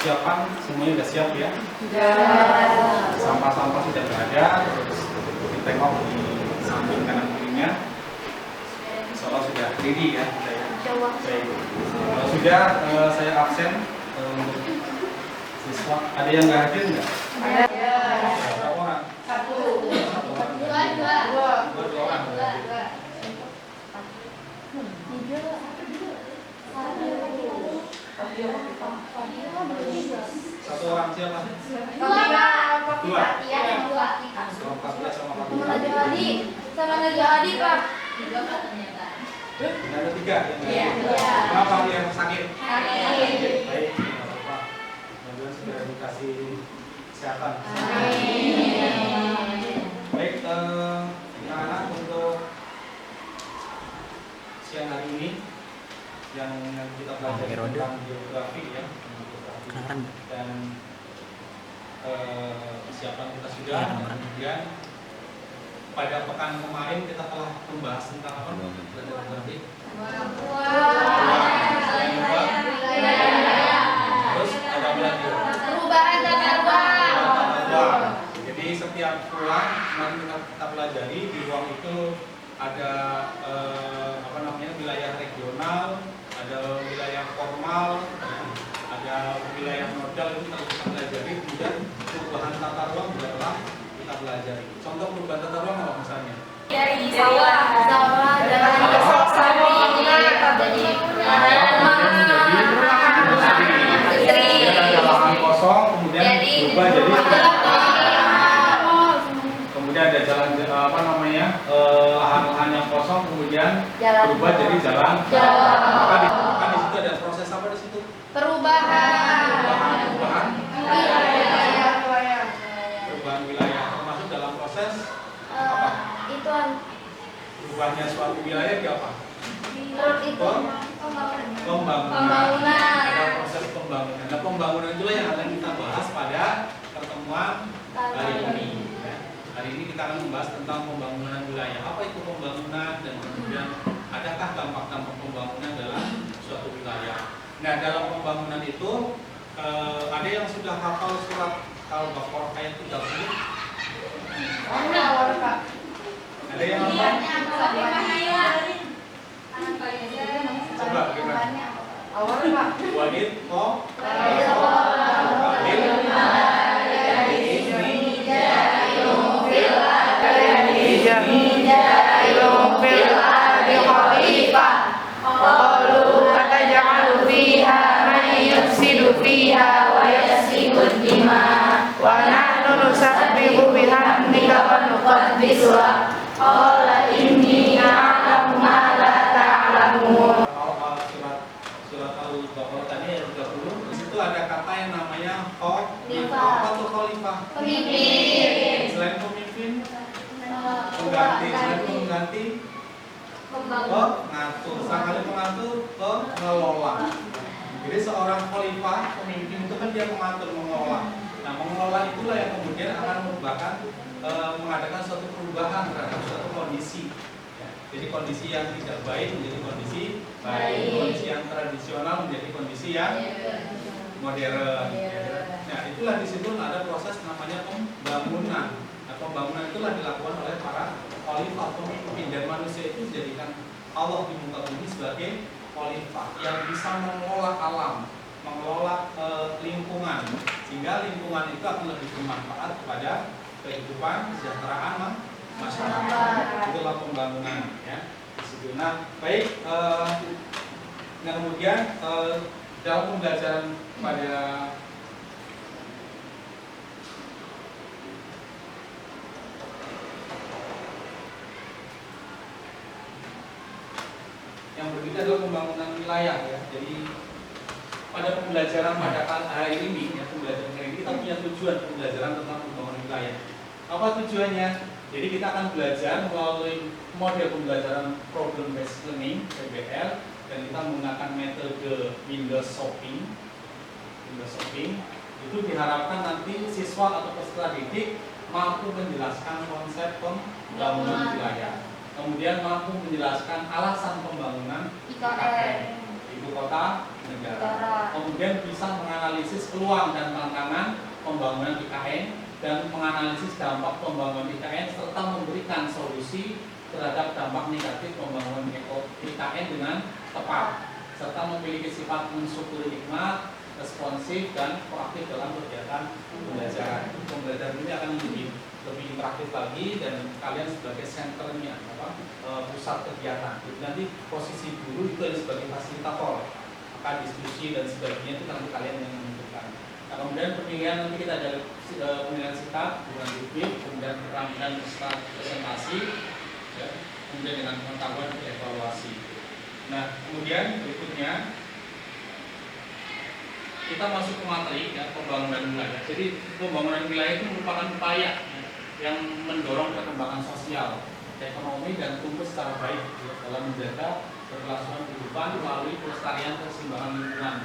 persiapan semuanya sudah siap ya? Sudah. Sampah-sampah sudah berada, terus ditengok di samping kanan kirinya. Insya Allah sudah ready ya. Baik. Kalau sudah saya absen untuk siswa. Ada yang nggak hadir nggak? Ada. Berapa orang? Satu. Dua orang. Satu orang siapa? Dua. Sama 14 sama 14. Pak. Ada 3 yang Iya. Kenapa yang sakit? Sakit. Baik, tidak apa-apa. Mudah-mudahan sudah dikasih kesehatan. Baik, anak-anak untuk siang hari ini yang kita belajar tentang geografi ya, dan persiapan kita sudah. Kemudian pada pekan kemarin kita telah membahas tentang apa? Belajar geografi. Terus ada apa lagi? Perubahan tata ruang. Jadi setiap ruang kemarin kita pelajari di ruang itu ada wilayah regional, ada wilayah formal, ada wilayah nodal, itu terus kita pelajari. Kemudian perubahan tata ruang juga telah kita pelajari. Contoh perubahan tata ruang apa misalnya? Dari sawah, dari kemudian ada lahan kosong, kemudian berubah jadi kemudian ada jalan lahan-lahan yang kosong kemudian berubah jadi jalan. Maka di situ ada proses apa di situ? Perubahan wilayah, termasuk dalam proses apa? Berubahnya suatu wilayah di apa? Pembangunan. Ada proses pembangunan. Nah, pembangunan itulah yang akan kita bahas pada pertemuan hari ini. Ya. Hari ini kita akan membahas tentang pembangunan wilayah. Apa itu pembangunan dan kemudian adakah dampak-dampak pembangunan dalam suatu wilayah. Nah, dalam pembangunan itu ada yang sudah hafal surat Al-Baqarah ayat 30? Ada yang hafal? Coba gimana? Wadid ko fiha wa yasfiku dima wa nahnu nusabbihu bihamdika wa nuqaddisu lak qala inni a'lamu ma la ta'lamun. Surat Al-Baqarah tadi ayat 30. Di situ ada kata yang namanya khalifah. Apa tuh khalifah? Pemimpin. Selain pemimpin, pengganti. Selain pengganti, pengatur. Sekali pengatur, pengelola. Jadi seorang khalifah, pemimpin itu kan dia mengatur, mengelola. Nah, mengelola itulah yang kemudian akan mengadakan suatu perubahan terhadap suatu kondisi. Ya, jadi kondisi yang tidak baik menjadi kondisi baik, kondisi yang tradisional menjadi kondisi yang modern. Nah, itulah di situ ada proses namanya pembangunan. Nah, pembangunan itulah dilakukan oleh para khalifah, pemimpin, dan manusia itu dijadikan Allah di muka bumi sebagai khalifah yang bisa mengelola alam, mengelola lingkungan, sehingga lingkungan itu akan lebih bermanfaat kepada kehidupan kesejahteraan masyarakat. Itulah pembangunan ya. Nah, baik. Nah, kemudian dalam pembelajaran pada yang berbeda adalah pembangunan wilayah ya. Jadi pada pembelajaran pada hari ini ya, pembelajaran hari ini kita punya tujuan pembelajaran tentang pembangunan wilayah. Apa tujuannya? Jadi kita akan belajar melalui model pembelajaran problem based learning (PBL) dan kita menggunakan metode window shopping. Itu diharapkan nanti siswa atau peserta didik mampu menjelaskan konsep pembangunan wilayah. Kemudian mampu menjelaskan alasan pembangunan IKN. Itu kota negara. Kemudian bisa menganalisis peluang dan tantangan pembangunan IKN dan menganalisis dampak pembangunan IKN serta memberikan solusi terhadap dampak negatif pembangunan IKN dengan tepat serta memiliki sifat mensyukuri nikmat, responsif dan proaktif dalam kegiatan pembelajaran. Pembelajaran ini akan lebih interaktif lagi dan kalian sebagai senternya pusat kegiatan. Jadi nanti posisi guru itu sebagai fasilitator, maka diskusi dan sebagainya itu nanti kalian yang menentukan. Nah, kemudian pemilihan nanti kita ada pemilihan sikap dengan review, kemudian rangkaian presentasi, ya, kemudian dengan pengetahuan evaluasi. Nah, kemudian berikutnya kita masuk ke materi ya, pembangunan wilayah. Jadi pembangunan wilayah itu merupakan upaya yang mendorong perkembangan sosial, ekonomi dan tumbuh secara baik ya, dalam menjaga keberlangsungan kehidupan melalui pelestarian keseimbangan lingkungan,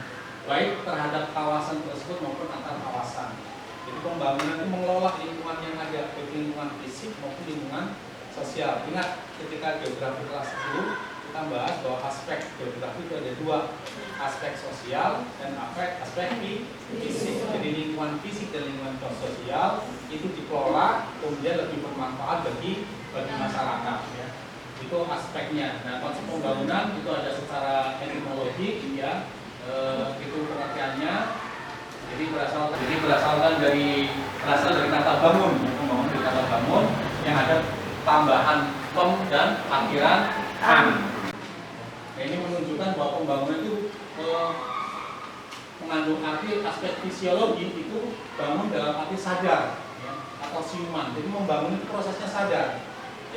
baik terhadap kawasan tersebut maupun antar kawasan. Jadi pembangunan itu mengelola lingkungan yang ada, baik lingkungan fisik maupun lingkungan sosial. Ingat ketika geografi kelas 10 kita bahas bahwa aspek geografi itu ada dua, aspek sosial dan aspek fisik. Jadi lingkungan fisik dan lingkungan sosial itu dikelola kemudian lebih bermanfaat bagi masyarakat ya. Itu aspeknya. Nah, konsep pembangunan itu ada secara etimologi ya, itu pengertiannya. Jadi berasal dari kata bangun, pembangunan dari kata bangun yang ada tambahan pem dan akhiran an. Nah, ini menunjukkan bahwa pembangunan itu mengandung arti aspek fisiologi itu bangun dalam arti sadar ya, atau siuman. Jadi membangun itu prosesnya sadar,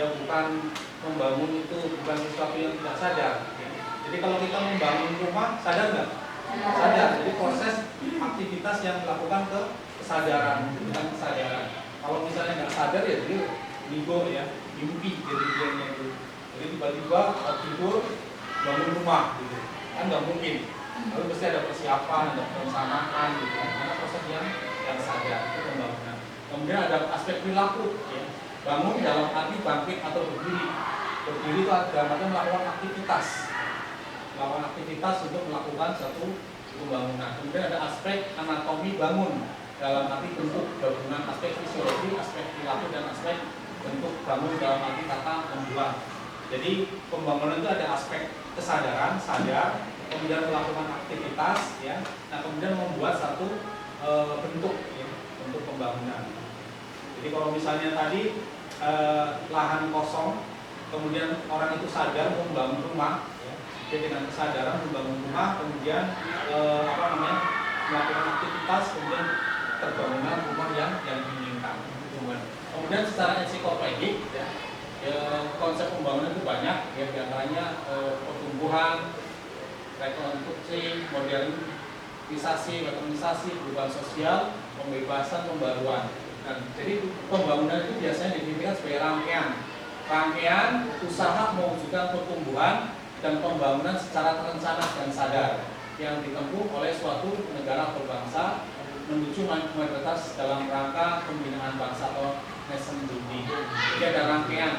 ya bukan membangun itu bukan sesuatu yang tidak sadar. Ya. Jadi kalau kita membangun rumah sadar nggak? Sadar. Jadi proses aktivitas yang dilakukan ke kesadaran, bukan kesadaran. Kalau misalnya nggak sadar ya jadi ligo ya, mimpi jadinya itu. Jadi tiba-tiba tidur bangun rumah gitu kan nggak mungkin, lalu pasti ada persiapan, ada perencanaan gitu kan, karena proses yang sadar itu pembangunan. Kemudian ada aspek perilaku ya, bangun dalam arti bangkit atau berdiri itu dalam arti melakukan aktivitas untuk melakukan satu pembangunan. Kemudian ada aspek anatomi bangun dalam arti bentuk gabungan aspek fisiologi, aspek perilaku dan aspek bentuk bangun dalam arti kata membuat. Jadi pembangunan itu ada aspek kesadaran, sadar, kemudian melakukan aktivitas, ya. Nah kemudian membuat satu bentuk, ya, bentuk pembangunan. Jadi kalau misalnya tadi lahan kosong, kemudian orang itu sadar membangun rumah, ya. Jadi dengan kesadaran membangun rumah, kemudian melakukan aktivitas, kemudian terbangunlah rumah yang diinginkan. Kemudian secara ensiklopedik, ya. Konsep pembangunan itu banyak, ya, diantaranya pertumbuhan, rekonstruksi, modernisasi, mekanisasi, perubahan sosial, pembebasan, pembaruan. Nah, jadi pembangunan itu biasanya didefinisikan sebagai rangkaian usaha mewujudkan pertumbuhan dan pembangunan secara terencana dan sadar yang ditempuh oleh suatu negara atau bangsa menuju mayoritas dalam rangka pembinaan bangsa atau nation building. Jadi ada rangkaian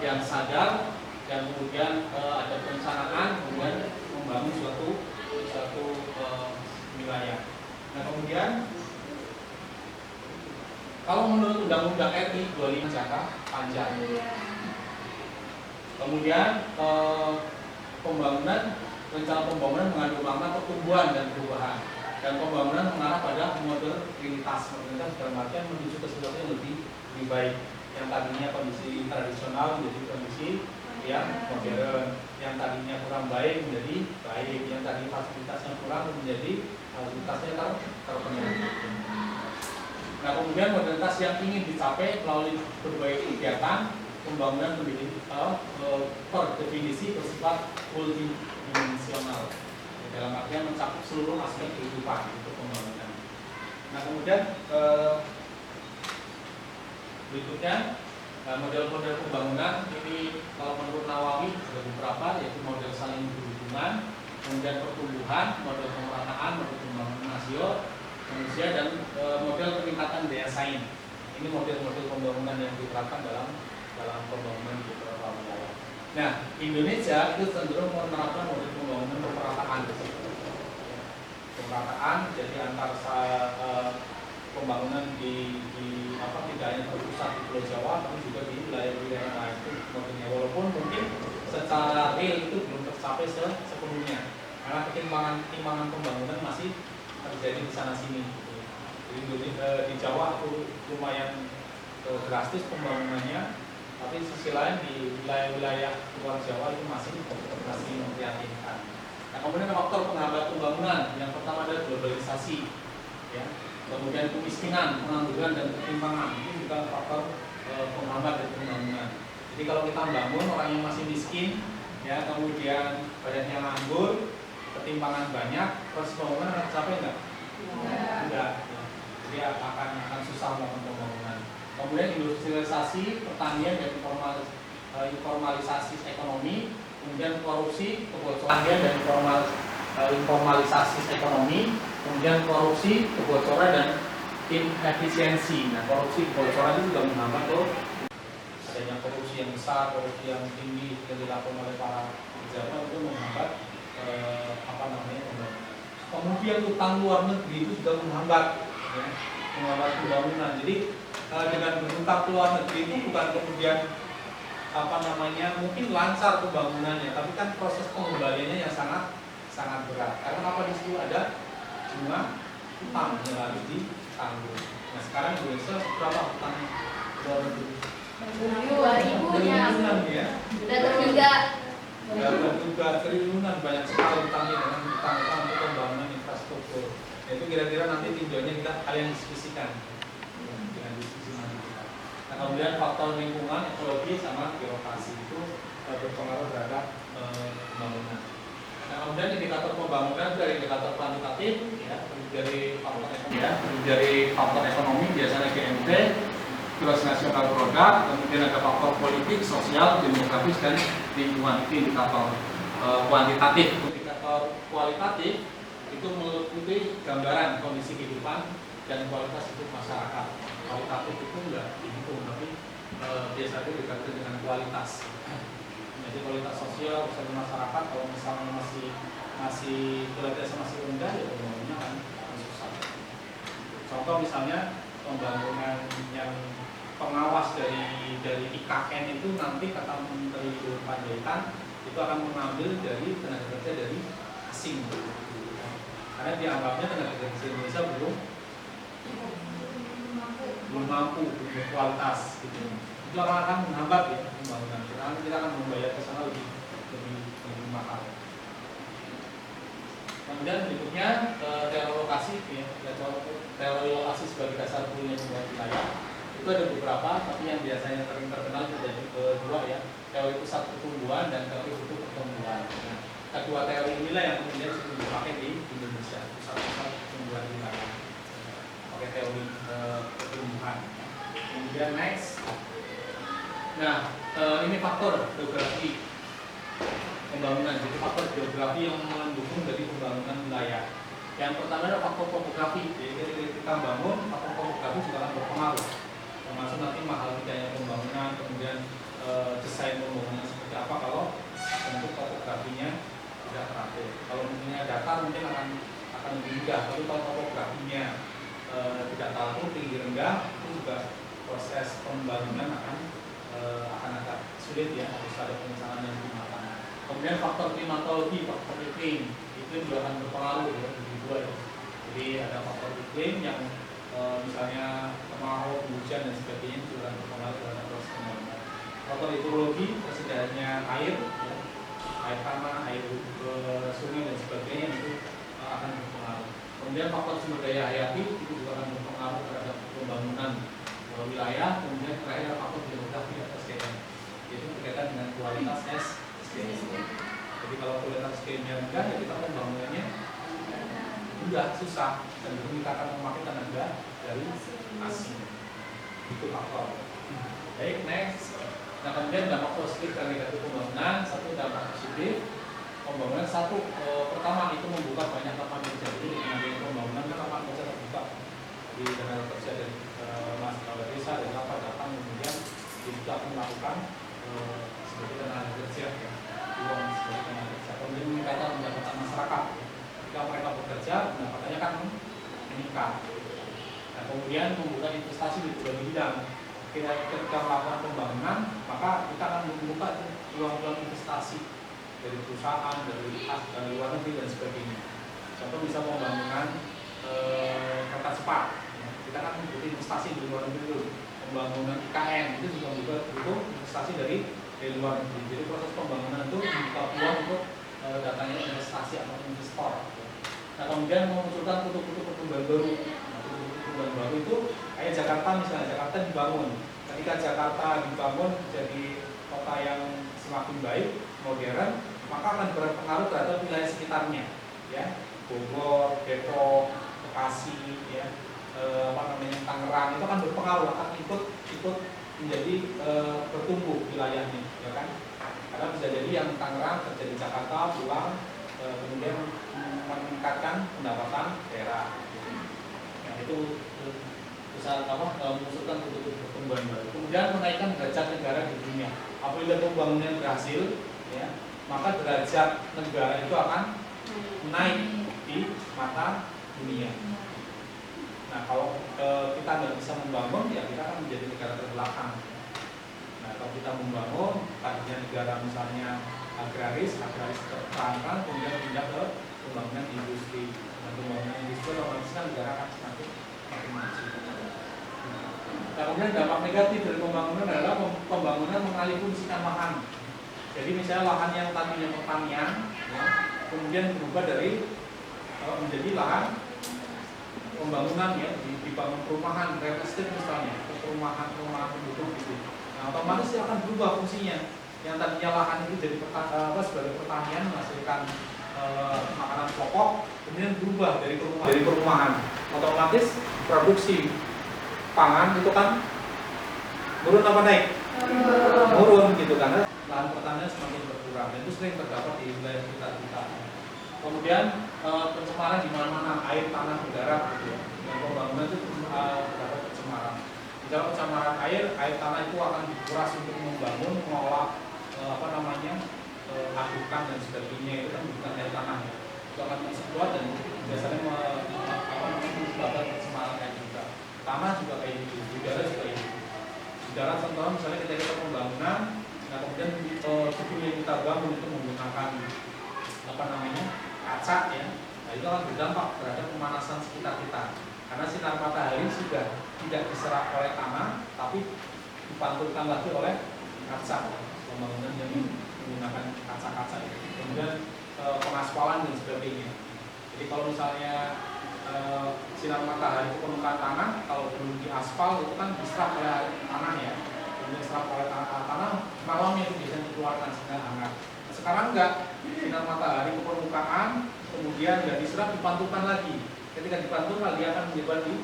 yang sadar dan kemudian ada perencanaan, kemudian membangun suatu wilayah. Nah kemudian kalau menurut Undang-Undang RI 25 jangka panjang. Kemudian rencana pembangunan mengandung makna pertumbuhan dan perubahan, dan pembangunan mengarah pada modernitas dalam artian menuju ke sesuatu yang lebih baik, yang tadinya kondisi tradisional menjadi kondisi yang modern, yang tadinya kurang baik menjadi baik, yang tadi fasilitasnya kurang menjadi fasilitasnya terpenuhi. Nah kemudian modernitas yang ingin dicapai melalui berbagai kegiatan pembangunan per definisi bersifat multidimensional, dalam artian mencakup seluruh aspek kehidupan itu pembangunan. Nah kemudian berikutnya model-model pembangunan ini kalau menurut Nawawi ada beberapa, yaitu model saling berhubungan, kemudian pertumbuhan, model pemerataan, model pembangunan manusia, dan model peningkatan daya saing. Ini model-model pembangunan yang diterapkan dalam pembangunan di beberapa wilayah. Nah, Indonesia itu cenderung menerapkan model pembangunan pemerataan. Pemerataan, jadi antar pembangunan di apa tidak hanya terpusat di Pulau Jawa, tapi juga di wilayah-wilayah lain itu modelnya. Walaupun mungkin secara real itu belum tercapai sepenuhnya, karena ketimpangan pembangunan masih terjadi di sana sini. Jadi di Jawa itu lumayan drastis pembangunannya, tapi sisi lain di wilayah-wilayah luar Jawa itu masih memprihatinkan. Nah, kemudian faktor penghambat pembangunan yang pertama adalah globalisasi, ya. Kemudian kemiskinan, pengangguran dan ketimpangan itu juga faktor penghambat dari pembangunan. Jadi kalau kita bangun orang yang masih miskin, ya, kemudian banyaknya nganggur, ketimpangan banyak, proses pembangunan akan tercapai enggak? Enggak. Ya. Jadi akan susah melakukan pembangunan. Kemudian industrialisasi, pertanian dan informalisasi ekonomi, kemudian korupsi, kebocoran dan informalisasi ekonomi, kemudian korupsi, kebocoran dan inefisiensi. Nah, korupsi, kebocoran itu juga menghambat tuh adanya korupsi yang besar, korupsi yang tinggi yang dilakukan oleh para pejabat itu menghambat pembangunan. Kemudian utang luar negeri itu juga menghambat, ya, menghambat pembangunan. Jadi dengan berutang ke luar negeri itu bukan kemudian mungkin lancar pembangunannya, tapi kan proses pengembaliannya yang sangat berat. Karena apa, di situ ada bunga utang yang harus ditanggung. Nah, sekarang Indonesia berapa utang luar negeri? 2000-nya. Ya. Udah juga triliunan, banyak sekali utangnya dengan utang-utang untuk pembangunan infrastruktur. Nah, itu kira-kira nanti tinjauannya kita kalian diskusikan dengan diskusi nanti kita. Nah, kemudian faktor lingkungan, ekologi sama birokrasi itu berpengaruh terhadap pembangunan. Nah, kemudian indikator pembangunan dari indikator kuantitatif, ya, dari faktor ekonomi biasanya GMP, gross national product, kemudian ada faktor politik, sosial, demografis dan lingkungan. Itu indikator kuantitatif. Indikator kualitatif itu meliputi gambaran kondisi kehidupan dan kualitas hidup masyarakat. Kualitatif itu enggak dihitung, tapi biasanya dikaitkan dengan kualitas. Jadi kualitas sosial usaha masyarakat kalau misalnya masih kualitasnya masih rendah, ya pembangunannya akan susah. Contoh misalnya pembangunan yang pengawas dari IKN itu nanti kata Menteri Panjaitan itu akan mengambil dari tenaga kerja dari asing, karena dianggapnya tenaga kerja Indonesia belum mampu, belum berkualitas gitu. Itu akan menghambat ya pembangunan. Kita akan membayar ke sana lebih mahal. Kemudian berikutnya relokasi, ya, relokasi sebagai dasar punya sebuah wilayah. Itu ada beberapa, tapi yang biasanya terkenal jadi kedua, ya, teori pusat pertumbuhan dan teori butuh pertumbuhan. Nah, kedua teori inilah yang kemudian sudah dipakai di Indonesia, pusat pertumbuhan wilayah, pakai teori pertumbuhan. Kemudian next, nah ini faktor geografi pembangunan, jadi faktor geografi yang mendukung dari pembangunan wilayah. Yang pertama adalah faktor topografi, jadi ketika kita bangun, faktor topografi juga akan berpengaruh, termasuk nanti mahal tidaknya pembangunan, kemudian desain pembangunan seperti apa kalau bentuk topografinya tidak teratur. Kalau mungkinnya datar mungkin akan lebih mudah, tapi kalau topografinya tidak teratur, tinggi rendah, itu juga proses pembangunan akan agak sulit, ya, harus ada perencanaan yang matang. Kemudian faktor klimatologi, faktor iklim itu juga akan berpengaruh, ya, di dua, ya. Jadi ada faktor iklim yang misalnya kemarau, hujan dan sebagainya itu akan berpengaruh terhadap proses pembangunan. Faktor hidrologi, persediaannya air, ya, air tanah, air sungai dan sebagainya itu akan berpengaruh. Kemudian faktor sumber daya hayati itu juga akan berpengaruh terhadap pembangunan wilayah. Kemudian terakhir faktor demografi atau SDM, yaitu berkaitan dengan kualitas SDM. Jadi kalau kualitas SDM-nya rendah, ya kita pembangunannya mudah, susah, dan kita akan memakai tenaga dari asing. Itu faktor. Baik, next. Nah, kemudian dampak positif dan negatif pembangunan. Satu, dampak positif pembangunan. Pertama itu membuka banyak lapangan kerja. Jadi dengan pembangunan kan lapangan kerja terbuka di tenaga kerja dari masyarakat desa dan apa datang, kemudian kita akan melakukan sebagai tenaga kerja melakukan investasi dari perusahaan, dari luar negeri dan sebagainya. Contoh bisa pembangunan kereta cepat. Ya. Kita kan butuh investasi dari luar negeri dulu. Pembangunan IKN itu juga butuh investasi dari luar negeri. Jadi proses pembangunan itu membuka peluang untuk datangnya investasi atau investor. Nah kemudian memunculkan kutub-kutub pertumbuhan baru. Nah, kutub-kutub pertumbuhan baru itu kayak Jakarta misalnya, Jakarta dibangun. Ketika Jakarta dibangun jadi kota yang semakin baik, modern, maka akan berpengaruh terhadap wilayah sekitarnya, ya, Bogor, Depok, Bekasi, ya, Tangerang itu akan berpengaruh, akan ikut menjadi bertumbuh wilayahnya, ya kan? Karena bisa jadi yang Tangerang terjadi Jakarta pulang, kemudian meningkatkan pendapatan daerah. Nah itu bisa mengusulkan kutub pertumbuhan baru. Kemudian menaikkan derajat negara di dunia. Apabila pembangunan berhasil, ya, maka derajat negara itu akan naik di mata dunia. Nah kalau kita nggak bisa membangun, ya kita akan menjadi negara terbelakang. Nah kalau kita membangun, tadinya negara misalnya agraris terperangkan, kemudian pindah ke pembangunan industri. Nah pembangunan industri otomatis kan negara akan semakin maju. Nah, kemudian dampak negatif dari pembangunan adalah pembangunan mengalihfungsikan lahan. Jadi misalnya lahan yang tadinya pertanian, ya, kemudian berubah dari menjadi lahan pembangunan, ya, dibangun perumahan, real estate misalnya, perumahan penduduk gitu. Nah otomatis dia akan berubah fungsinya. Yang tadinya lahan itu jadi sebagai pertanian menghasilkan makanan pokok, kemudian berubah dari perumahan. Otomatis produksi pangan itu kan turun apa naik? Turun gitu, karena lahan pertanian semakin berkurang. Dan itu sering terdapat di wilayah kita. Kemudian pencemaran di mana-mana, air, tanah, udara, gitu ya. Dengan pembangunan itu terdapat pencemaran. Di dalam pencemaran air tanah itu akan dikuras untuk membangun, mengolah adukan dan sebagainya, itu kan bukan air tanah, ya. Itu akan masih kuat dan biasanya menyebabkan pencemaran air juga. Tanah juga kayak gitu, udara juga kayak gitu. Udara contohnya misalnya kita pembangunan, nah kemudian gedung yang kita bangun itu menggunakan kaca, ya. Nah itu akan berdampak terhadap pemanasan sekitar kita. Karena sinar matahari sudah tidak diserap oleh tanah, tapi dipantulkan lagi oleh kaca. Pembangunan yang menggunakan kaca-kaca itu. Kemudian pengaspalan dan sebagainya. Jadi kalau misalnya sinar matahari itu permukaan tanah, kalau belum diaspal itu kan diserap oleh tanah, ya. Kemudian diserap oleh tanah, malamnya itu bisa dikeluarkan sinar hangat. Nah, sekarang enggak, sinar matahari ke permukaan, kemudian nggak diserap, dipantulkan lagi. Ketika dipantulkan dia akan menyebar di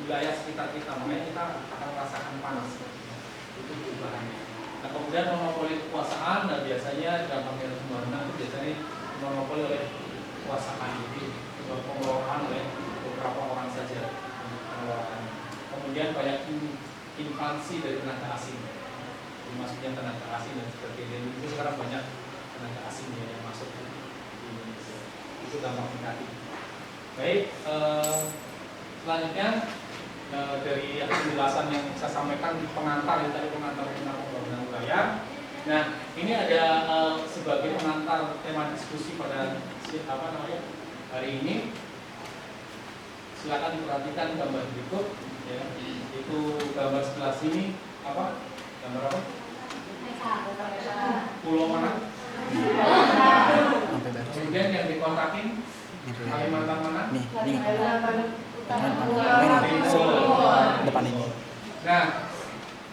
wilayah sekitar kita, makanya kita akan merasakan panas. Itu perubahannya. Nah kemudian monopoli kekuasaan, dan biasanya dalam pembangunan itu biasanya monopoli oleh kekuasaan, jadi pengelolaan oleh beberapa orang saja pengelolaannya. Kemudian banyak invasi dari tenaga asing, maksudnya tenaga asing dan sebagainya. Itu sekarang banyak tenaga asing yang masuk di Indonesia. Itu dampak negatif. Baik, selanjutnya dari penjelasan yang saya sampaikan di pengantar tadi, pengantar tentang pembangunan wilayah. Nah, ini ada sebagai pengantar tema diskusi pada hari ini. Silakan diperhatikan gambar berikut, ya. Itu gambar sebelah sini apa? Gambar apa? Pulau mana? Kemudian yang dikontakin Kalimantan mana? Nih. Depan ini. Nah,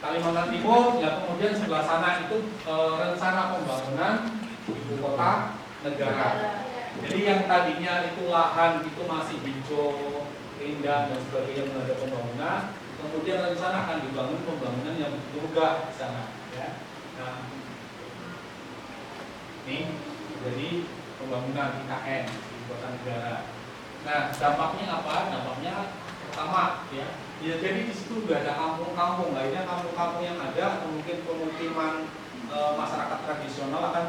Kalimantan Timur, ya, kemudian sebelah sana itu rencana pembangunan ibu kota negara. Jadi yang tadinya itu lahan itu masih hijau, indah dan sebagainya menghadap pembangunan, kemudian rencana akan dibangun pembangunan yang berubah di sana, ya. Nah, ini jadi pembangunan IKN ibu kota negara. Nah, dampaknya apa? Dampaknya pertama, ya jadi di situ udah ada kampung-kampung, lainnya kampung-kampung yang ada atau mungkin pemukiman masyarakat tradisional akan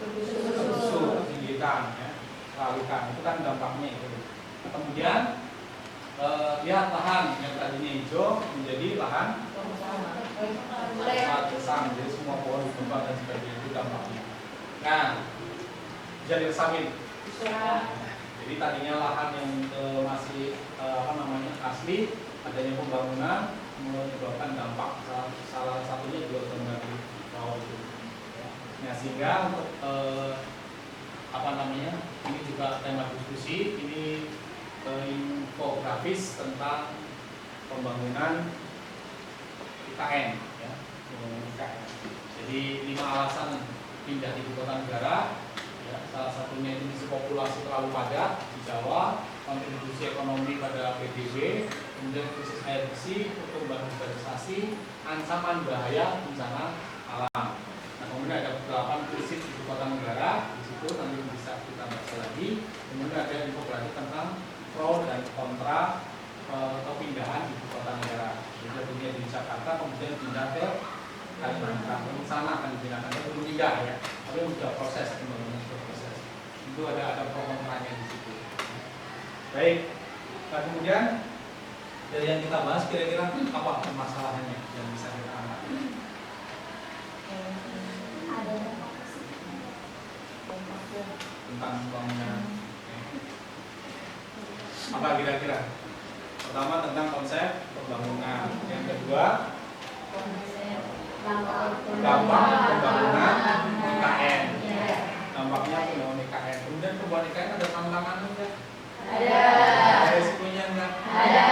tergusur, tertinggikan, ya, teralihkan. Itu kan dampaknya itu. Nah, kemudian lihat lahan yang tadinya hijau menjadi lahan besar, jadi semua pohon ditebang dan sebagainya, itu dampaknya. Nah, bisa diresamin. Jadi tadinya lahan yang masih asli, adanya pembangunan menyebabkan dampak salah satunya juga kembali bawah itu. Nah, sehingga untuk ini juga tema diskusi, ini infografis tentang pembangunan IKN, ya, IKN. Jadi 5 alasan pindah ibu kota negara. Ya, salah satunya ini populasi terlalu padat di Jawa, kontribusi ekonomi pada PDB, kemudian krisis air bersih, pertumbuhan urbanisasi, ancaman bahaya bencana alam. Nah, kemudian ada beberapa prinsip ibu kota negara di situ, nanti bisa kita baca lagi. Kemudian ada infografis tentang pro dan kontra kepindahan ibu kota negara. Jadi tadinya di Jakarta, kemudian pindah ke Kalimantan, sana akan dipindahkan, itu belum pindah ya, tapi sudah proses pembangunan. Itu ada pro kontranya di situ. Baik. Nah, kemudian dari yang kita bahas kira-kira apa permasalahannya yang bisa kita angkat? Tentang pembangunan. Apa kira-kira? Pertama tentang konsep pembangunan. Yang kedua dampak pembangunan IKN. Dampaknya pembangunan IKN. Kemudian pembangunan IKN ada tantangannya enggak? Ada. Ada risikonya enggak? Ada.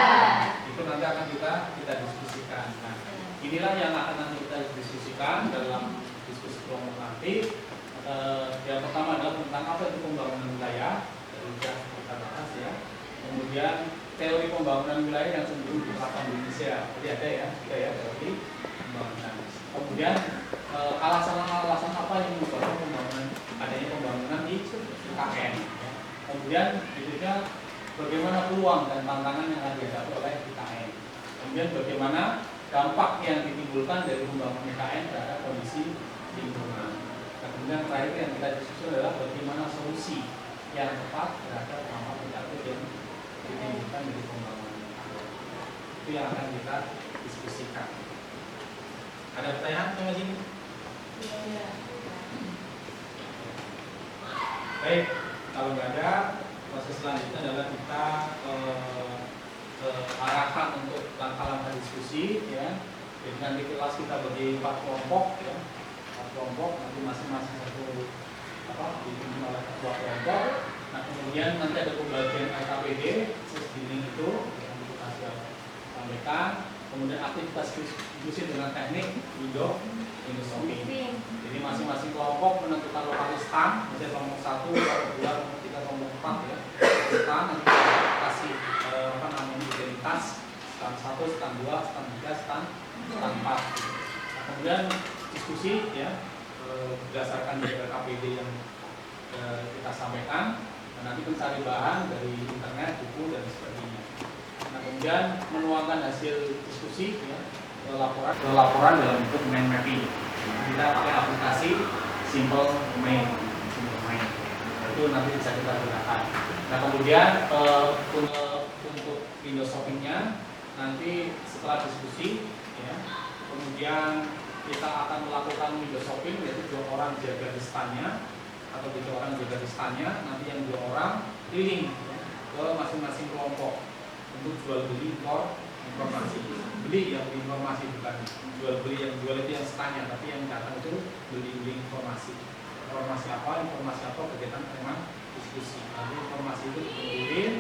Itu nanti akan kita diskusikan. Nah, inilah yang akan nanti kita diskusikan dalam diskusi kelompok nanti. Yang pertama adalah tentang apa itu pembangunan wilayah, dari kita bahas ya. Kemudian teori pembangunan wilayah yang cenderung diterapkan di Indonesia. Jadi ada ya, teori pembangunan. Kemudian alasan-alasan apa yang menyebabkan adanya pembangunan di IKN. Ya. Kemudian berikutnya bagaimana peluang dan tantangan yang akan dihadapi oleh IKN. Kemudian bagaimana dampak yang ditimbulkan dari pembangunan IKN terhadap kondisi lingkungan. Nah, kemudian terakhir yang kita diskusi adalah bagaimana solusi yang tepat terhadap dampak negatif yang ditimbulkan dari pembangunan IKN. Itu yang akan kita diskusikan. Ada pertanyaan sama sini? Baik, kalau nggak ada, proses selanjutnya adalah kita arahkan untuk langkah-langkah diskusi, ya. Jadi nanti kelas kita bagi 4 kelompok, ya, 4 kelompok, nanti masing-masing satu dipimpin oleh ketua kelompok. Nah, kemudian nanti ada pembagian LKPD, sesdini itu yang kita sampaikan. Kemudian aktivitas diskusi dengan teknik window shopping. Jadi masing-masing kelompok menentukan lokasi stand, misalnya kelompok 1, kelompok 2, kelompok 3, kelompok 4 ya. Stand nanti kasih identitas stand 1, stand 2, stand 3, stand 4. Nah, kemudian diskusi ya berdasarkan dari KPD yang kita sampaikan. Dan nanti mencari bahan dari internet, buku dan sebagainya. Nah, kemudian menuangkan hasil diskusi ya, ke laporan dalam bentuk mind mapping. Kita pakai aplikasi Simple Mind. Itu nanti bisa kita gunakan. Nah, kemudian untuk window shoppingnya nanti setelah diskusi ya, kemudian kita akan melakukan window shopping, yaitu 2 orang jaga di standnya atau 3 orang jaga di standnya, nanti yang 2 orang keliling ya, ke masing-masing kelompok untuk jual beli informasi. Beli yang beli informasi, bukan jual beli yang jual itu yang standnya, tapi yang datang itu beli informasi. Informasi apa kegiatan tema diskusi. Nanti informasi itu dikumpulin,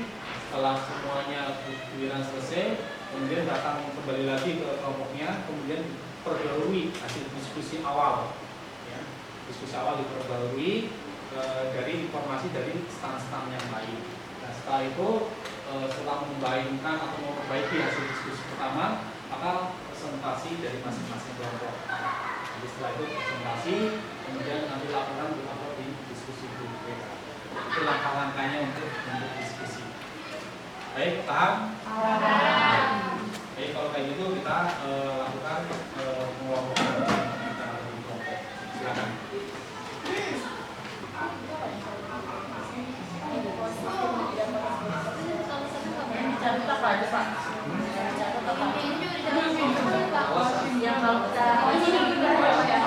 setelah semuanya giliran selesai, kemudian datang kembali lagi ke kelompoknya, kemudian perbarui hasil diskusi awal. Ya, diskusi awal diperbarui dari informasi dari stand-stand yang lain. Nah, setelah itu setelah membayangkan atau memperbaiki hasil diskusi pertama, maka presentasi dari masing-masing kelompok. Jadi setelah itu presentasi, kemudian nanti laporan diupload di diskusi grup. Itu langkah-langkahnya untuk diskusi. Baik, paham? Baik, kalau kayak gitu kita lakukan pengelompokan kita di kelompok. Silakan. Catat aja Pak. Yang kalau kita ini juga ya.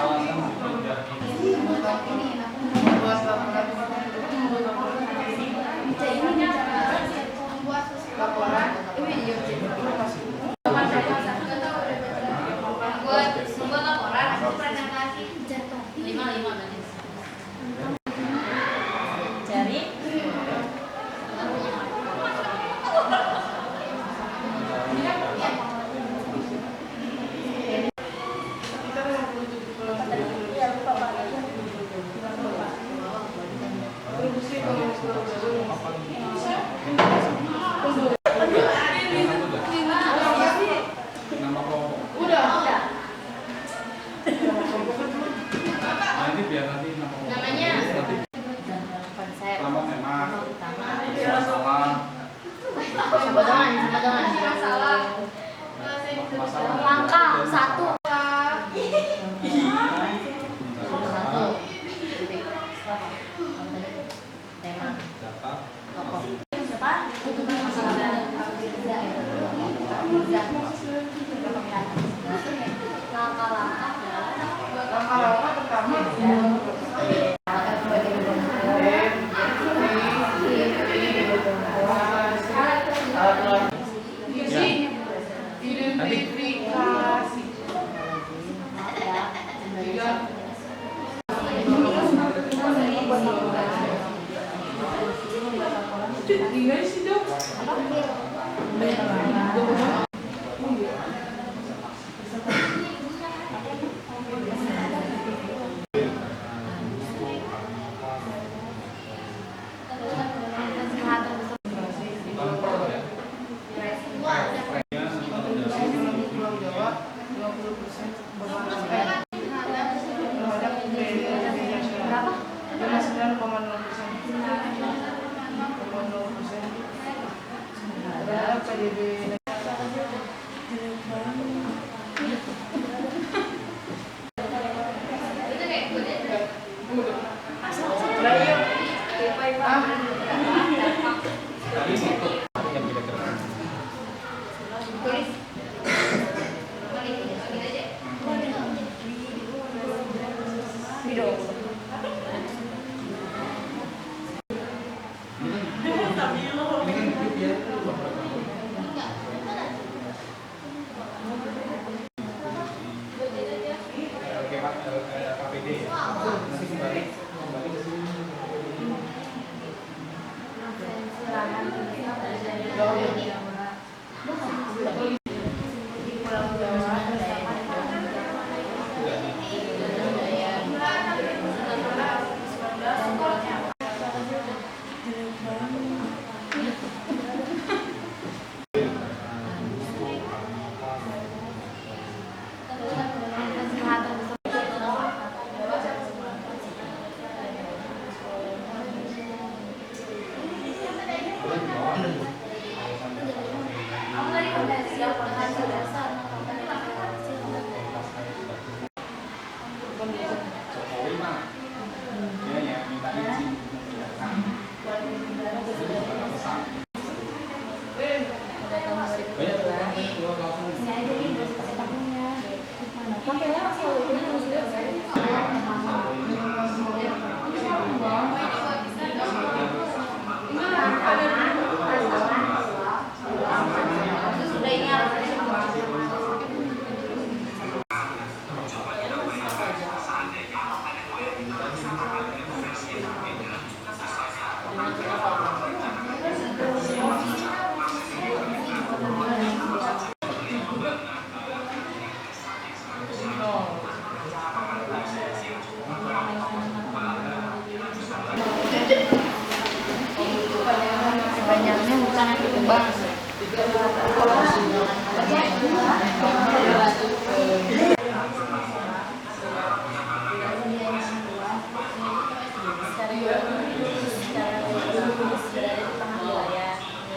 Banyaknya bukan kembang.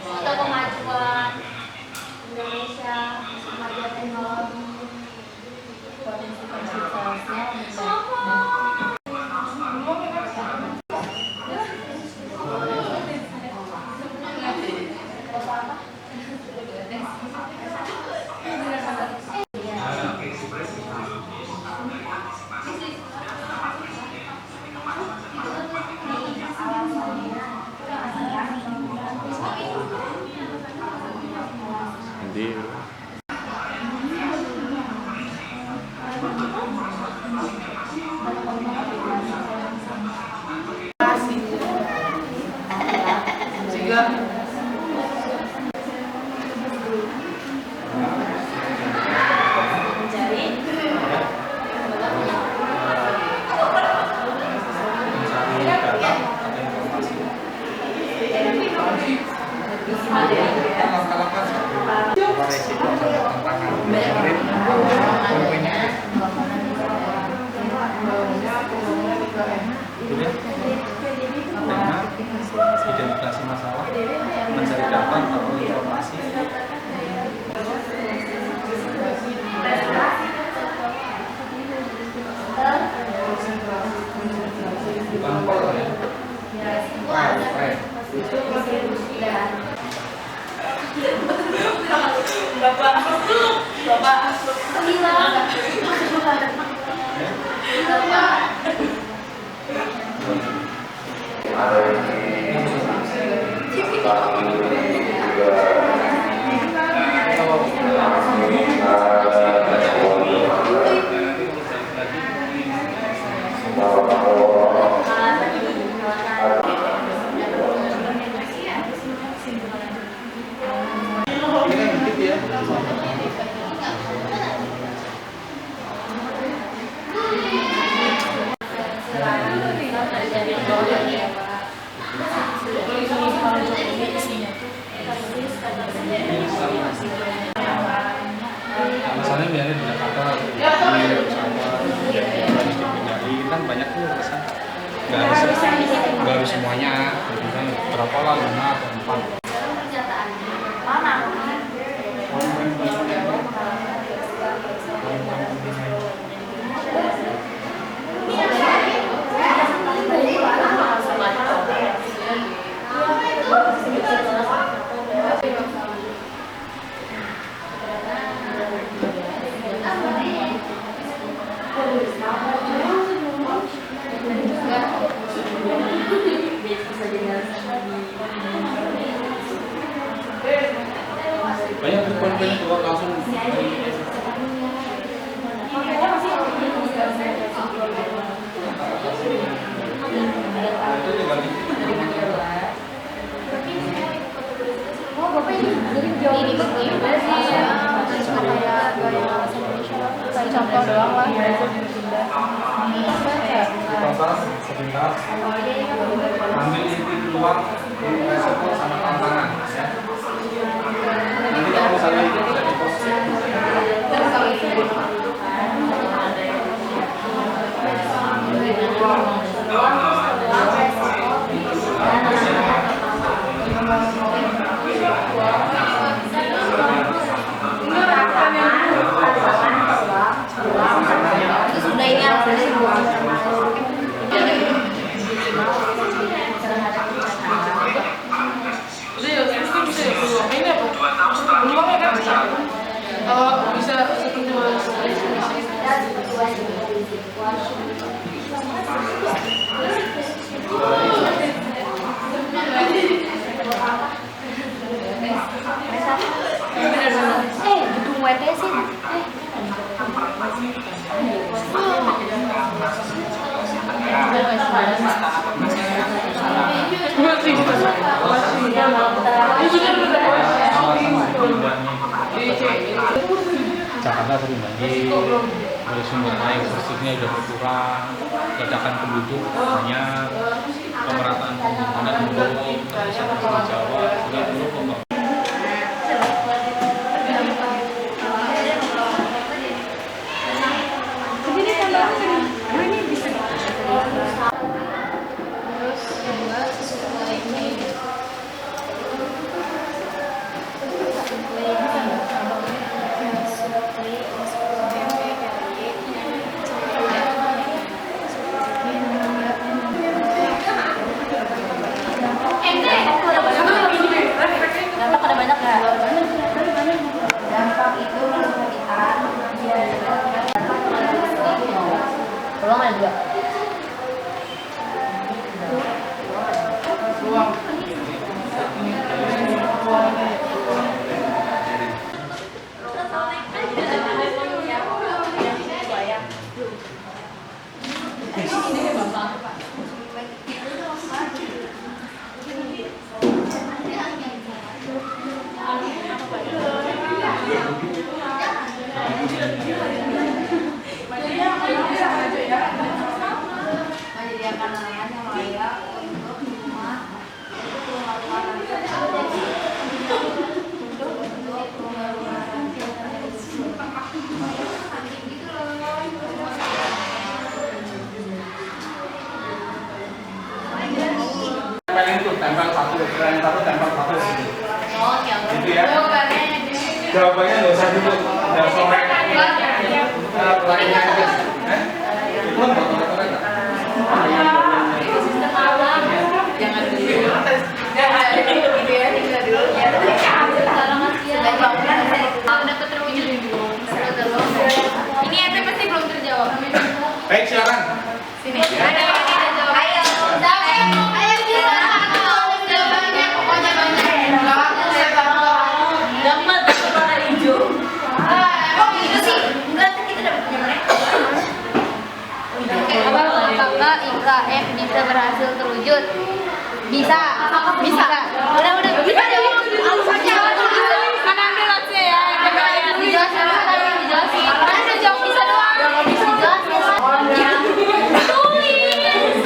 Untuk kemajuan Indonesia, kemajuan teknologi, potensi sosial. Nanti identifikasi masalah, mencari data atau informasi, bukan per ya, Masalahnya biasanya di Jakarta di pesawat harus dipindahin kan banyak tuh alasan. Nggak harus semuanya, jadi kan berapa lah 5 atau 4. Banyak tuh poin-poinnya juga langsung itu dibagi. Oh, Bapak ini dari jauh ini begini sih. Kayak gaya kayak contoh doang lah. Tonton sebentar. Ambil inti keluar resiko sama tantangan ya. Nanti kalau misalnya itu tidak dipost. Sudah ini yang bisa gedung WTC Jakarta sering banjir, terus sumber air bersihnya udah berkurang, ledakan penduduk banyak, pemerataan pembangunan belum, terus di Jawa juga belum pembangunan. Peluang ada 2. Menyediakan layanan yang layak untuk rumah tempel satu gitu. Oh, yang Gitu ya. Jawabannya nggak usah dulu, udah sore. Lainnya aja. Itu kan foto-foto kan? sistem alam. Jangan dulu. Jangan gitu ya, tinggal dulu. Ya, sekarang masih ya. Udah terwujud belum? Ini ente pasti belum terjawab. Baik, silakan. Sini. Ada yang tidak jawab. Ayo. Ayo bisa. Jawabannya pokoknya banyak. Dapat warna hijau. Kok gitu sih? Enggak, kita dapat punya mereka. Apakah IKF bisa berhasil terwujud? Bisa. Bisa. Udah bisa jawab. Mana ambil notesnya ya? Dijelasin. Mana jawab bisa doang. Dijelasin. Tulis.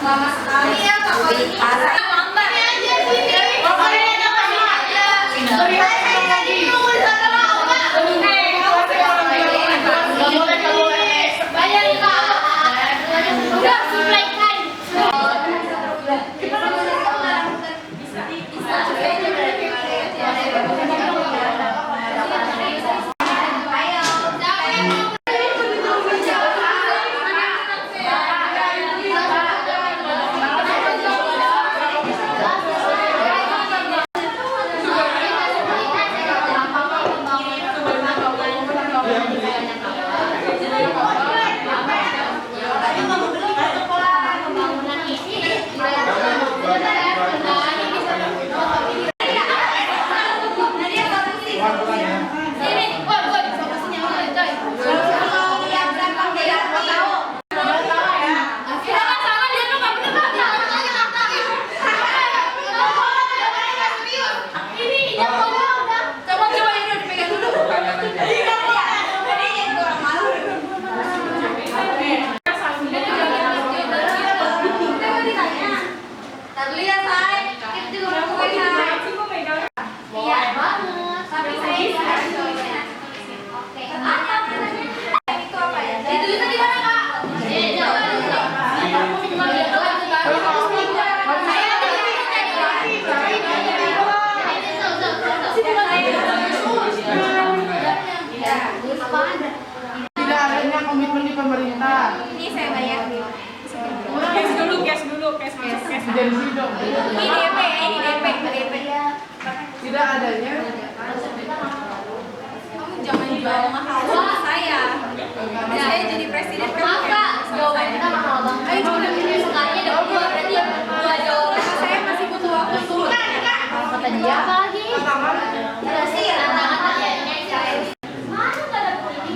Lama sekali ya toko ini. Lambat. Udah supply time. Tidak adanya komitmen di pemerintah. Ini saya bayar nih. Cash dari sini dong. Ini DP. Tidak adanya. Kamu jangan jual mahal sama saya. Saya jadi presiden kan. Kak, jawaban kita mahal banget. Ayo udah ini sekalinya dapat berarti ya 2 jawaban. Saya masih butuh waktu. Kata dia apa lagi? Ada sih tantangannya. Mana enggak ada politik?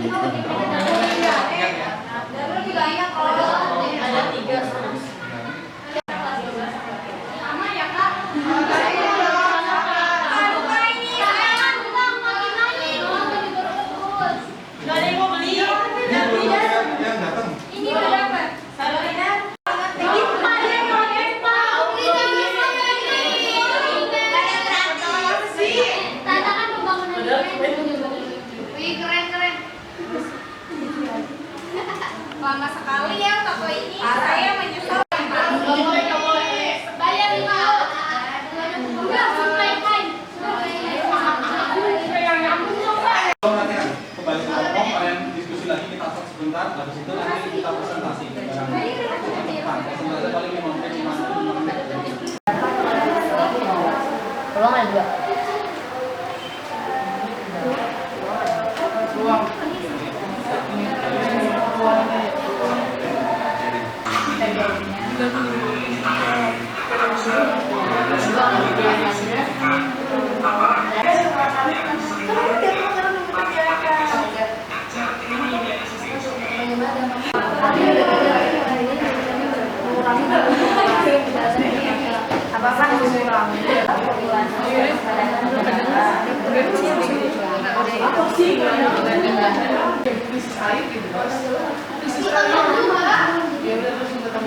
Lebih banyak kalau ada 3. Sama ya, Kak? Yang datang. Ini udah dapat. Tantangan pembangunan. Wih, keren. Lama sekali ya toko ini. Saya menyesal. Bayar 5. Udah supply time. Kalau nanti kembali ke kelompok, kalian diskusi lagi, kita stop sebentar, habis itu nanti kita presentasi. Presentasi paling 5 menit, 5 menit. Peluang ada 2. Ruang. Apa-apa krisis air gitu bos. Krisis air. Ya udah terus kita tahu.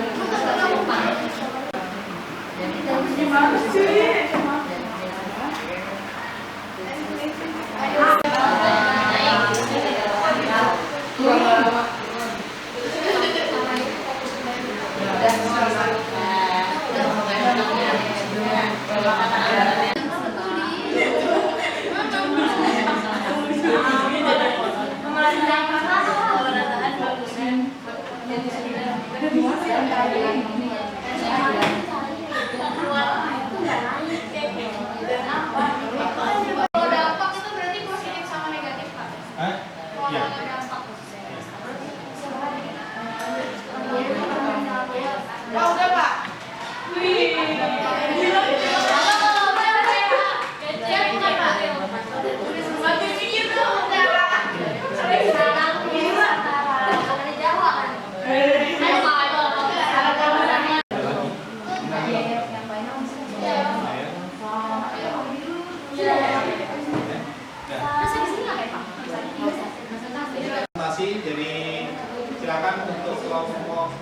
Gimana sih?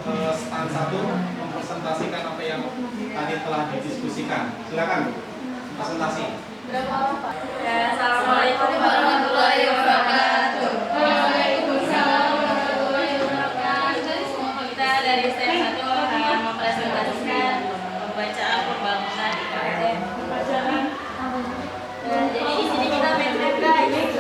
stand 1 mempresentasikan apa yang tadi telah didiskusikan. Silakan presentasi. Assalamualaikum warahmatullahi wabarakatuh. Waalaikumsalam warahmatullahi wabarakatuh. Kita dari stand 1 akan mempresentasikan pembacaan pembangunan IKN. Jadi di sini kita mention guys.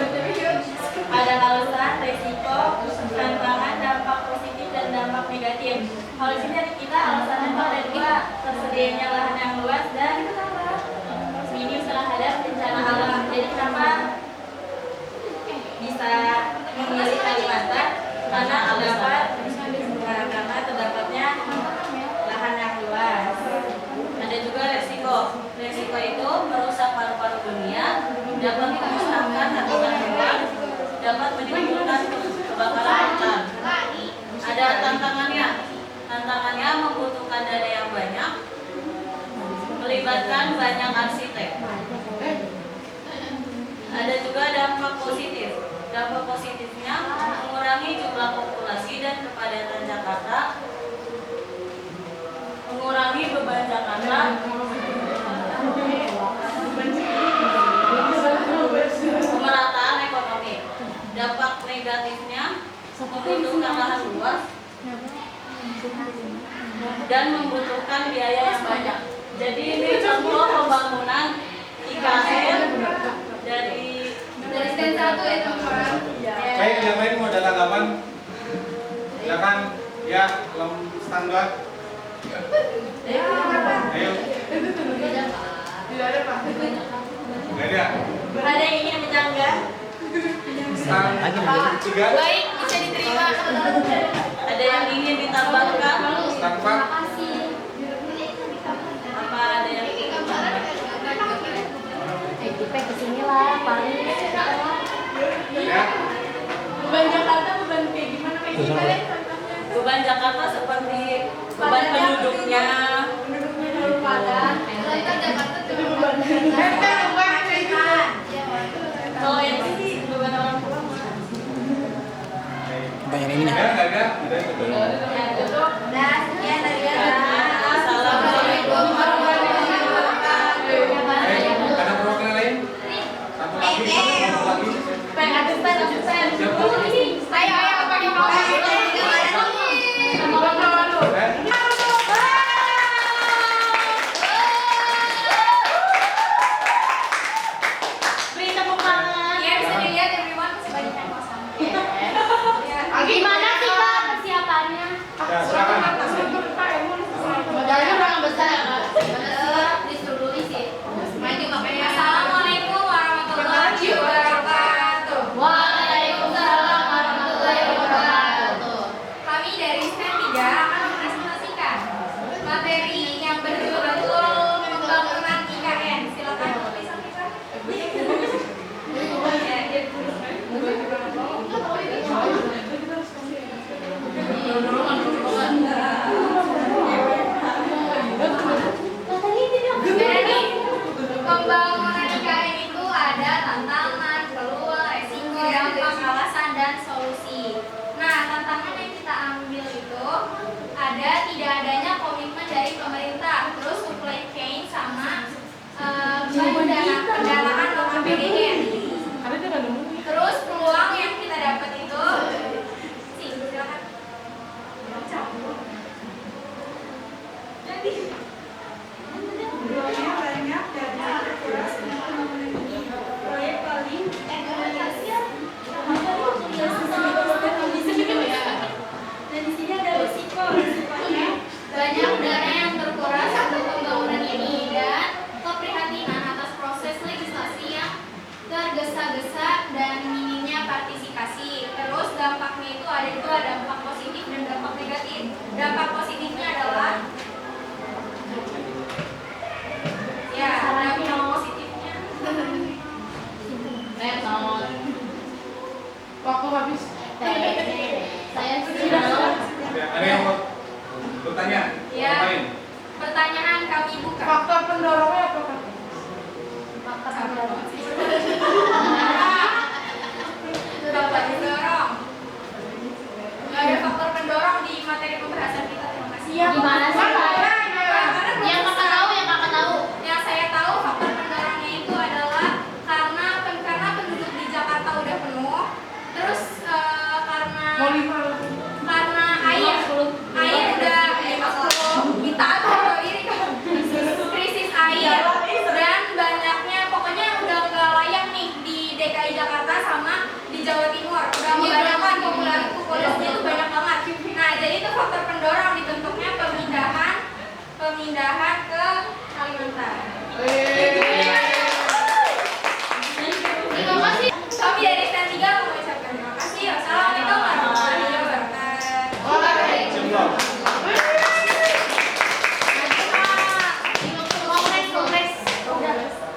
Ada alasan, resiko, tantangan, dampak positif dan dampak negatif. Kalau di sini dari kita alasannya itu ada dua, tersedianya lahan yang luas dan minim terhadap bencana alam. Jadi kenapa bisa memilih Kalimantan? Karena terdapatnya lahan yang luas. Ada juga resiko. Resiko itu merusak paru-paru dunia, dapat memusnahkan habitat hewan, dapat menimbulkan kebakaran hutan. Ada tantangannya. Tantangannya membutuhkan dana yang banyak, melibatkan banyak arsitek. Ada juga dampak positif. Dampak positifnya mengurangi jumlah populasi dan kepadatan Jakarta, mengurangi beban Jakarta, pemerataan ekonomi. Dampak negatifnya membutuhkan lahan luas dan membutuhkan biaya yang banyak. Jadi ini contoh pembangunan IKN dari stand 1 ya teman-teman. Baik, yang lain mau ada tanggapan? Silakan ya, stand 2. Ayo. Nggak ada. Ada yang ingin menyanggah? Stand 3. Baik, bisa diterima. Ada yang ingin ditambahkan? Stand 4. Apa ada yang ingin ditambahkan? Kita kesinilah paling. Ya. Beban Jakarta beban kayak gimana? Beban Jakarta seperti beban penduduknya. Penduduknya padat. Jakarta juga beban. Kalau yang ini beban orang tua mana? Banyak ini nih. Ya, nggak ada. Udah itu. Ya, tutup. Nah, sekian dari kita. Assalamualaikum warahmatullahi wabarakatuh. Baik, ada perwakilan lain? Satu lagi. Siapa? Ayo pakai beri tepuk tangan. Ya, bisa dilihat everyone sebanyak yang kosong. Gimana sih Kak persiapannya? Ya, silakan. Modalnya berapa besar ya Kak? Disuruh dulu sih. Maju makanya. Assalamualaikum warahmatullahi wabarakatuh. Waalaikumsalam warahmatullahi wabarakatuh. Kami dari stand 3 akan mempresentasikan materi yang berjudul pembangunan IKN. Silakan Lisa. Jadi pembangunan IKN itu ada tantangan, peluang, resiko, dampak, alasan, dan solusi. Nah, tantangan yang kita ambil itu ada tidak adanya komitmen dari pemerintah, terus supply chain sama pendanaan APBN. Terus peluang yang kita dapat itu silakan. Jadi peluangnya banyak proyek paling dan di sini ada risikonya banyak dana yang terkuras untuk pembangunan ini dan keprihatinan atas proses legislasi yang tergesa-gesa dan minimnya partisipasi. Terus dampaknya itu ada dua, dampak positif dan dampak negatif. Dampak positifnya adalah ya, dampak positifnya Waktu habis. saya Ya, ada yang mau bertanya? Ya. Orang lain? pertanyaan kami buka. Faktor pendorongnya apa Kak? Faktor pendorong. Bapak didorong. Nggak ada faktor pendorong di materi pembahasan kita.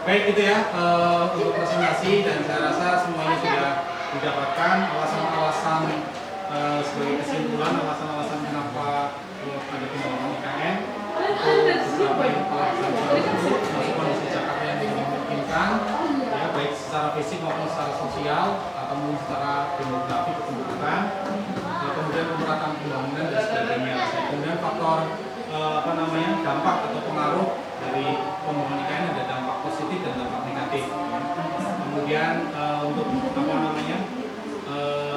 Baik itu ya untuk presentasi, dan saya rasa semuanya sudah didapatkan alasan-alasan sebagai kesimpulan, alasan-alasan kenapa ada pembangunan IKN. Beberapa yang telah saya sebut masuk kondisi Jakarta yang dimungkinkan, ya baik secara fisik maupun secara sosial atau secara demografi pertumbuhan, kemudian pemerataan pembangunan dan sebagainya. Kemudian faktor dampak atau pengaruh dari pembangunan IKN ada dampak positif dan dampak negatif. Kemudian untuk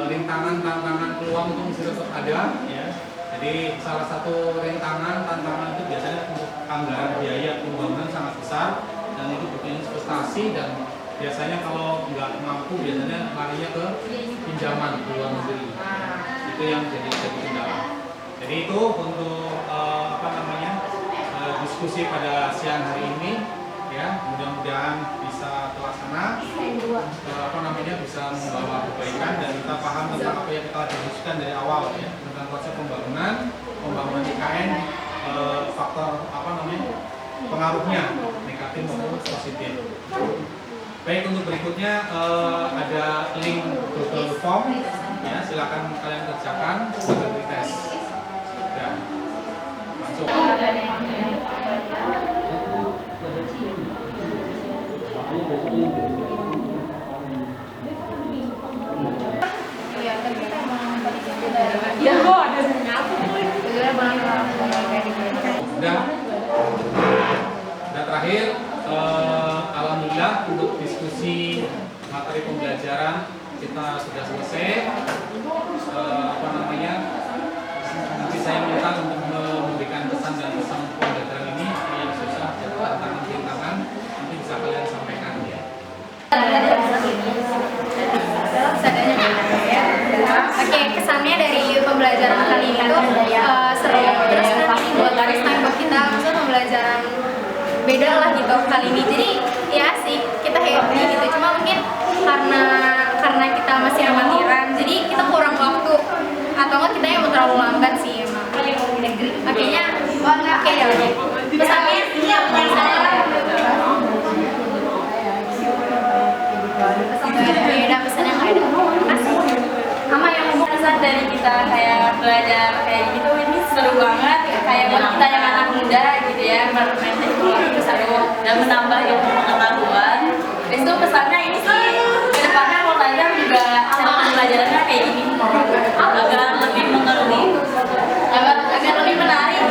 rintangan, tantangan, peluang itu mesti tetap ada, ya. Jadi salah satu rintangan, tantangan itu biasanya untuk anggaran biaya pembangunan sangat besar dan itu butuh investasi, dan biasanya kalau nggak mampu biasanya larinya ke pinjaman ke luar negeri. Itu yang jadi kendala. Jadi itu untuk diskusi pada siang hari ini, ya, mudah-mudahan bisa terlaksana, bisa membawa kebaikan, dan kita paham tentang apa yang kita diskusikan dari awal, ya, tentang konsep pembangunan IKN, faktor pengaruhnya negatif maupun positif. Baik, untuk berikutnya ada link Google Form, ya, silakan kalian kerjakan sebagai tes. Ya, langsung. Dan terakhir, alhamdulillah untuk diskusi materi pembelajaran kita sudah selesai. Nanti saya minta untuk memberikan pesan dan pesan pembelajaran ini yang susah, tantangan-tantangan nanti bisa kalian sampaikan, ya. Oke, kesannya dari pembelajaran kali ini tuh seru, terus nanti buat laris time buat kita, maksudnya pembelajaran beda lah gitu kali ini. Jadi ya sih kita happy gitu, cuma mungkin karena kita masih amatiran, jadi kita kurang waktu, atau enggak kita yang terlalu lambat sih emang. Akhirnya oke ya udah. Pesannya beda, pesannya nggak ada. Sama yang pesan dari kita kayak belajar kayak gitu, ini seru banget, kayak buat kita yang anak muda gitu ya, bermain teknologi itu seru dan menambah ilmu pengetahuan. Itu pesannya ini sih kedepannya mau belajar juga cara pembelajarannya kayak gini agar lebih mengerti, agar lebih menarik,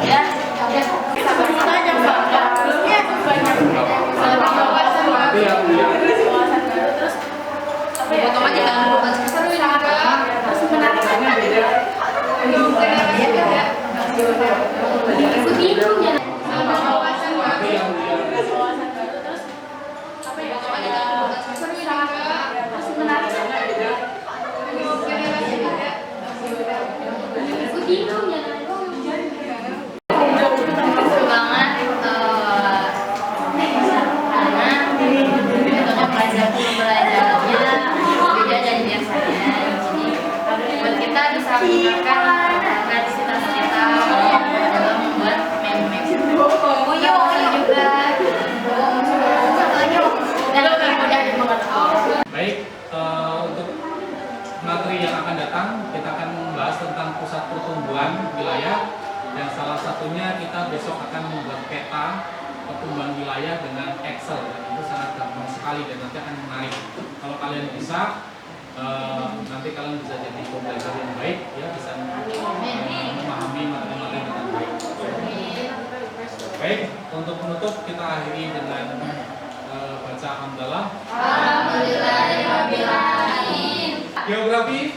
ya. Kita aja sebelumnya banyak wawasan terus potong aja jangan lupa seru juga, terus menarik dan salah satunya kita besok akan membuat peta pertumbuhan wilayah dengan Excel, dan itu sangat gampang sekali dan nanti akan menarik. Kalau kalian bisa, nanti kalian bisa jadi pembelajar yang baik, ya, bisa memahami materi-materi dengan baik. Baik, untuk penutup kita akhiri dengan baca hamdalah. Alhamdulillahirabbil alamin. Geografi